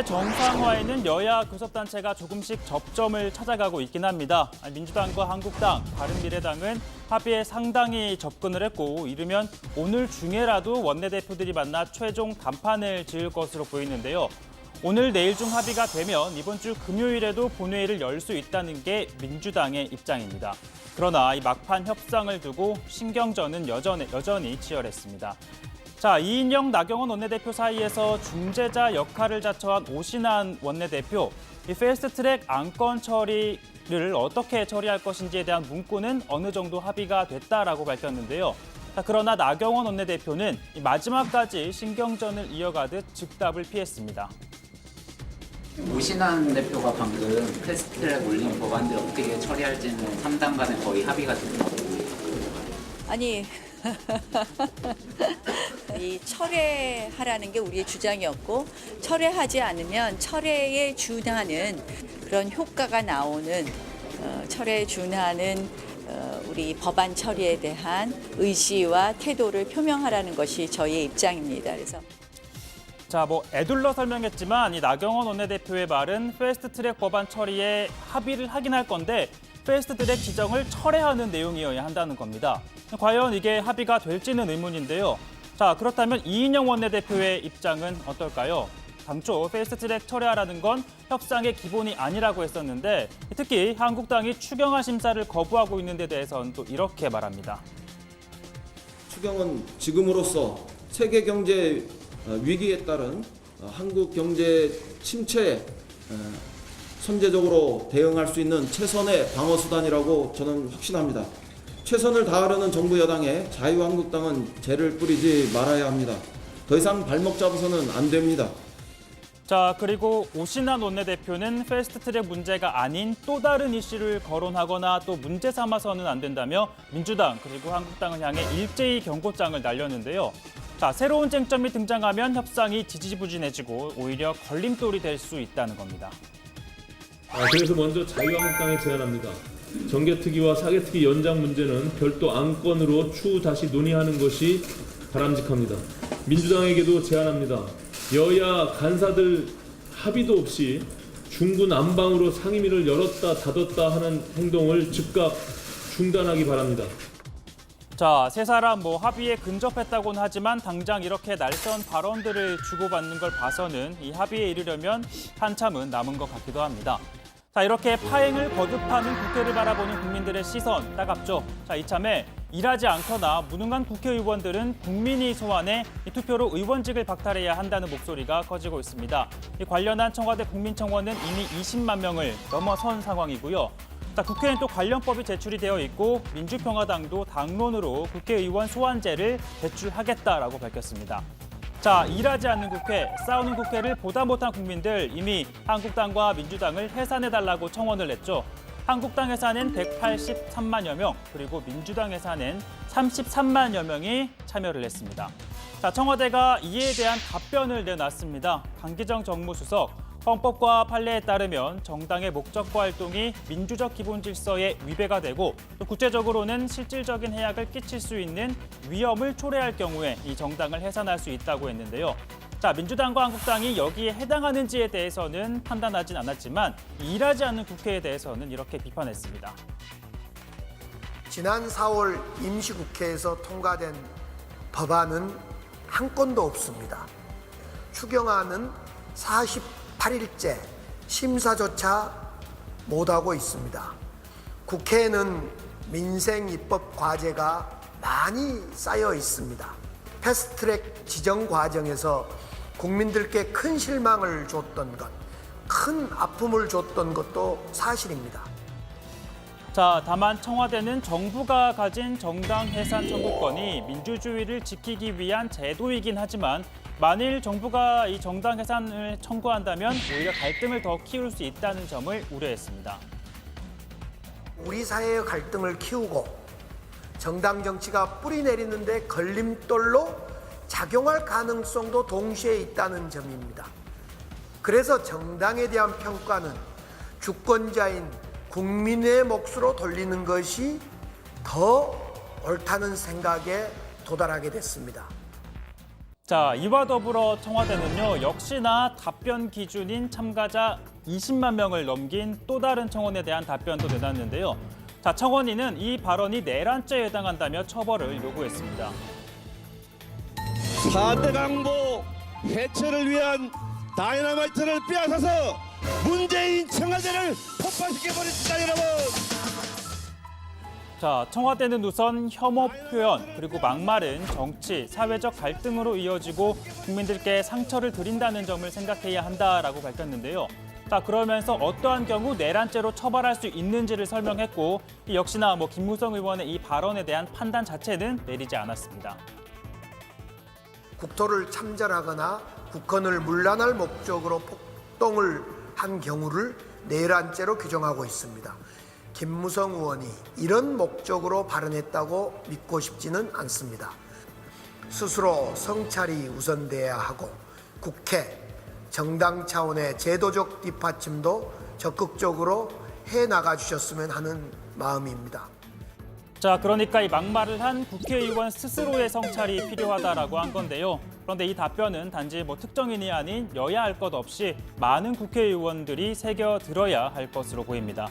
정상화에는 여야 교섭단체가 조금씩 접점을 찾아가고 있긴 합니다. 민주당과 한국당, 바른미래당은 합의에 상당히 접근을 했고 이르면 오늘 중에라도 원내대표들이 만나 최종 담판을 지을 것으로 보이는데요. 오늘 내일 중 합의가 되면 이번 주 금요일에도 본회의를 열 수 있다는 게 민주당의 입장입니다. 그러나 이 막판 협상을 두고 신경전은 여전히 치열했습니다. 자, 이인영, 나경원 원내대표 사이에서 중재자 역할을 자처한 오신환 원내대표, 이 패스트트랙 안건 처리를 어떻게 처리할 것인지에 대한 문구는 어느 정도 합의가 됐다라고 밝혔는데요. 자, 그러나 나경원 원내대표는 마지막까지 신경전을 이어가듯 즉답을 피했습니다. 오신환 대표가 방금 패스트트랙 올린 법안들 어떻게 처리할지는 3당 간에 거의 합의가 됐다고. 아니, 이 철회하라는 게 우리의 주장이었고 철회하지 않으면 철회에 준하는 그런 효과가 나오는 철회에 준하는 우리 법안 처리에 대한 의지와 태도를 표명하라는 것이 저희의 입장입니다. 그래서 자, 애둘러 설명했지만 이 나경원 원내대표의 말은 패스트트랙 법안 처리에 합의를 하긴 할 건데 패스트트랙 지정을 철회하는 내용이어야 한다는 겁니다. 과연 이게 합의가 될지는 의문인데요. 자, 그렇다면 이인영 원내대표의 입장은 어떨까요? 당초 패스트트랙 철회하라는 건 협상의 기본이 아니라고 했었는데 특히 한국당이 추경안 심사를 거부하고 있는 데 대해서는 또 이렇게 말합니다. 추경은 지금으로서 세계 경제 위기에 따른 한국 경제 침체에 선제적으로 대응할 수 있는 최선의 방어 수단이라고 저는 확신합니다. 최선을 다하려는 정부 여당에 자유한국당은 재를 뿌리지 말아야 합니다. 더 이상 발목 잡아서는 안 됩니다. 자, 그리고 오신환 원내대표는 패스트트랙 문제가 아닌 또 다른 이슈를 거론하거나 또 문제 삼아서는 안 된다며 민주당 그리고 한국당을 향해 일제히 경고장을 날렸는데요. 자, 새로운 쟁점이 등장하면 협상이 지지부진해지고 오히려 걸림돌이 될 수 있다는 겁니다. 그래서 먼저 자유한국당에 제안합니다. 정개특위와 사개특위 연장 문제는 별도 안건으로 추후 다시 논의하는 것이 바람직합니다. 민주당에게도 제안합니다. 여야 간사들 합의도 없이 중구난방으로 상임위를 열었다 닫았다 하는 행동을 즉각 중단하기 바랍니다. 자, 세 사람 합의에 근접했다고는 하지만 당장 이렇게 날선 발언들을 주고받는 걸 봐서는 이 합의에 이르려면 한참은 남은 것 같기도 합니다. 자, 이렇게 파행을 거듭하는 국회를 바라보는 국민들의 시선 따갑죠. 자, 이참에 일하지 않거나 무능한 국회의원들은 국민이 소환해 이 투표로 의원직을 박탈해야 한다는 목소리가 커지고 있습니다. 이 관련한 청와대 국민청원은 이미 20만 명을 넘어선 상황이고요. 자, 국회엔 또 관련법이 제출이 되어 있고 민주평화당도 당론으로 국회의원 소환제를 제출하겠다라고 밝혔습니다. 자, 일하지 않는 국회, 싸우는 국회를 보다 못한 국민들 이미 한국당과 민주당을 해산해달라고 청원을 냈죠. 한국당 해산엔 183만여 명, 그리고 민주당 해산엔 33만여 명이 참여를 했습니다. 자, 청와대가 이에 대한 답변을 내놨습니다. 강기정 정무수석, 헌법과 판례에 따르면 정당의 목적과 활동이 민주적 기본 질서에 위배가 되고 또 구체적으로는 실질적인 해악을 끼칠 수 있는 위험을 초래할 경우에 이 정당을 해산할 수 있다고 했는데요. 자, 민주당과 한국당이 여기에 해당하는지에 대해서는 판단하진 않았지만 일하지 않는 국회에 대해서는 이렇게 비판했습니다. 지난 4월 임시국회에서 통과된 법안은 한 건도 없습니다. 추경안은 48일째 심사조차 못하고 있습니다. 국회에는 민생 입법 과제가 많이 쌓여 있습니다. 패스트트랙 지정 과정에서 국민들께 큰 실망을 줬던 것, 큰 아픔을 줬던 것도 사실입니다. 자, 다만 청와대는 정부가 가진 정당 해산 청구권이 민주주의를 지키기 위한 제도이긴 하지만 만일 정부가 이 정당 해산을 청구한다면 오히려 갈등을 더 키울 수 있다는 점을 우려했습니다. 우리 사회의 갈등을 키우고 정당 정치가 뿌리 내리는데 걸림돌로 작용할 가능성도 동시에 있다는 점입니다. 그래서 정당에 대한 평가는 주권자인 국민의 몫으로 돌리는 것이 더 옳다는 생각에 도달하게 됐습니다. 자, 이와 더불어 청와대는요, 역시나 답변 기준인 참가자 20만 명을 넘긴 또 다른 청원에 대한 답변도 내놨는데요. 자, 청원인은 이 발언이 내란죄에 해당한다며 처벌을 요구했습니다. 4대 강보 해체를 위한 다이너마이트를 빼앗아서 문재인 청와대를 폭파시켜버렸습니다, 여러분. 자, 청와대는 우선 혐오 표현 그리고 막말은 정치, 사회적 갈등으로 이어지고 국민들께 상처를 드린다는 점을 생각해야 한다라고 밝혔는데요. 자, 그러면서 어떠한 경우 내란죄로 처벌할 수 있는지를 설명했고 역시나 김무성 의원의 이 발언에 대한 판단 자체는 내리지 않았습니다. 국토를 참전하거나 국헌을 문란할 목적으로 폭동을 한 경우를 내란죄로 규정하고 있습니다. 김무성 의원이 이런 목적으로 발언했다고 믿고 싶지는 않습니다. 스스로 성찰이 우선돼야 하고 국회, 정당 차원의 제도적 뒷받침도 적극적으로 해나가 주셨으면 하는 마음입니다. 자, 그러니까 이 막말을 한 국회의원 스스로의 성찰이 필요하다라고 한 건데요. 그런데 이 답변은 단지 특정인이 아닌 여야 할 것 없이 많은 국회의원들이 새겨 들어야 할 것으로 보입니다.